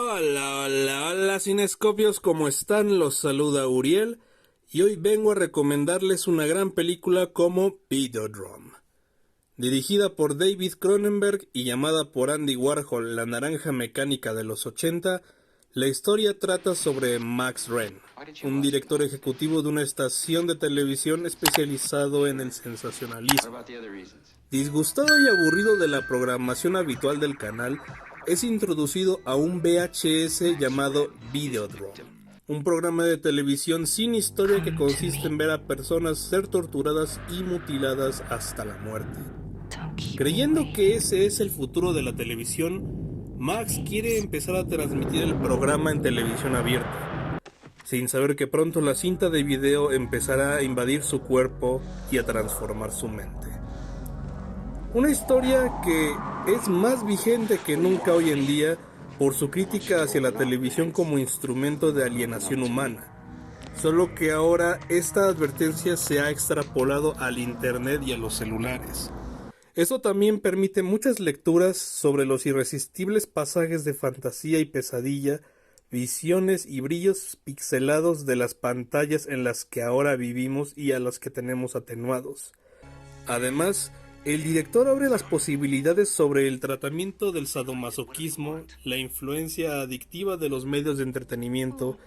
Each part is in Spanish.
Hola, hola, hola cinescopios, ¿cómo están? Los saluda Uriel y hoy vengo a recomendarles una gran película como Videodrome. Dirigida por David Cronenberg y llamada por Andy Warhol La Naranja Mecánica de los 80, la historia trata sobre Max Renn, un director ejecutivo de una estación de televisión especializado en el sensacionalismo. Disgustado y aburrido de la programación habitual del canal, es introducido a un VHS llamado Videodrome, un programa de televisión sin historia que consiste en ver a personas ser torturadas y mutiladas hasta la muerte. Creyendo que ese es el futuro de la televisión, Max quiere empezar a transmitir el programa en televisión abierta, sin saber que pronto la cinta de video empezará a invadir su cuerpo y a transformar su mente. Una historia que es más vigente que nunca hoy en día por su crítica hacia la televisión como instrumento de alienación humana, solo que ahora esta advertencia se ha extrapolado al internet y a los celulares. Eso también permite muchas lecturas sobre los irresistibles pasajes de fantasía y pesadilla, visiones y brillos pixelados de las pantallas en las que ahora vivimos y a las que tenemos atenuados. Además, el director abre las posibilidades sobre el tratamiento del sadomasoquismo, la influencia adictiva de los medios de entretenimiento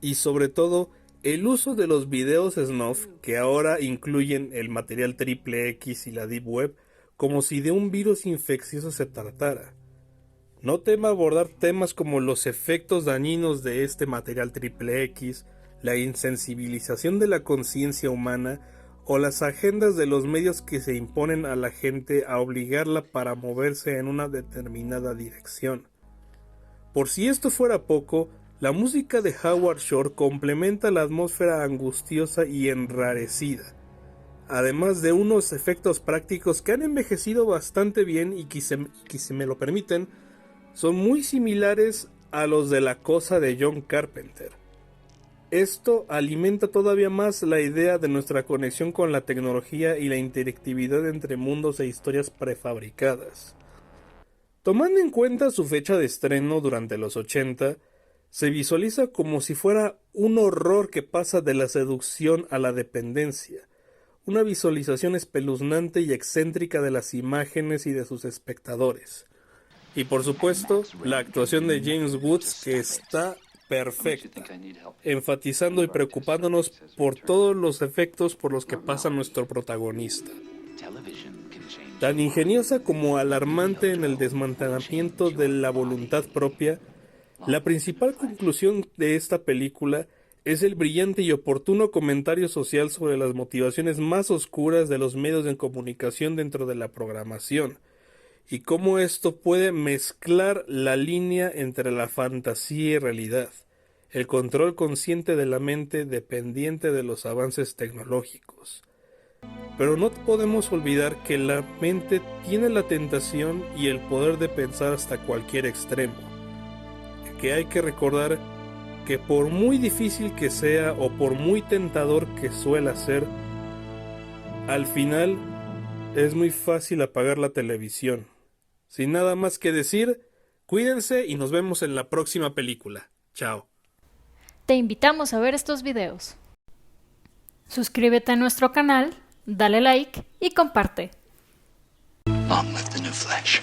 y sobre todo el uso de los videos snuff que ahora incluyen el material XXX y la Deep Web como si de un virus infeccioso se tratara. No tema abordar temas como los efectos dañinos de este material XXX, la insensibilización de la conciencia humana o las agendas de los medios que se imponen a la gente a obligarla para moverse en una determinada dirección. Por si esto fuera poco, la música de Howard Shore complementa la atmósfera angustiosa y enrarecida, además de unos efectos prácticos que han envejecido bastante bien y que si me lo permiten, son muy similares a los de La Cosa de John Carpenter. Esto alimenta todavía más la idea de nuestra conexión con la tecnología y la interactividad entre mundos e historias prefabricadas. Tomando en cuenta su fecha de estreno durante los 80, se visualiza como si fuera un horror que pasa de la seducción a la dependencia, una visualización espeluznante y excéntrica de las imágenes y de sus espectadores. Y por supuesto, la actuación de James Woods, que está perfecta, enfatizando y preocupándonos por todos los efectos por los que pasa nuestro protagonista. Tan ingeniosa como alarmante en el desmantelamiento de la voluntad propia, la principal conclusión de esta película es el brillante y oportuno comentario social sobre las motivaciones más oscuras de los medios de comunicación dentro de la programación, y cómo esto puede mezclar la línea entre la fantasía y realidad, el control consciente de la mente dependiente de los avances tecnológicos. Pero no podemos olvidar que la mente tiene la tentación y el poder de pensar hasta cualquier extremo, que hay que recordar que por muy difícil que sea o por muy tentador que suela ser, al final es muy fácil apagar la televisión. Sin nada más que decir, cuídense y nos vemos en la próxima película. Chao. Te invitamos a ver estos videos. Suscríbete a nuestro canal, dale like y comparte. Long live the new flesh.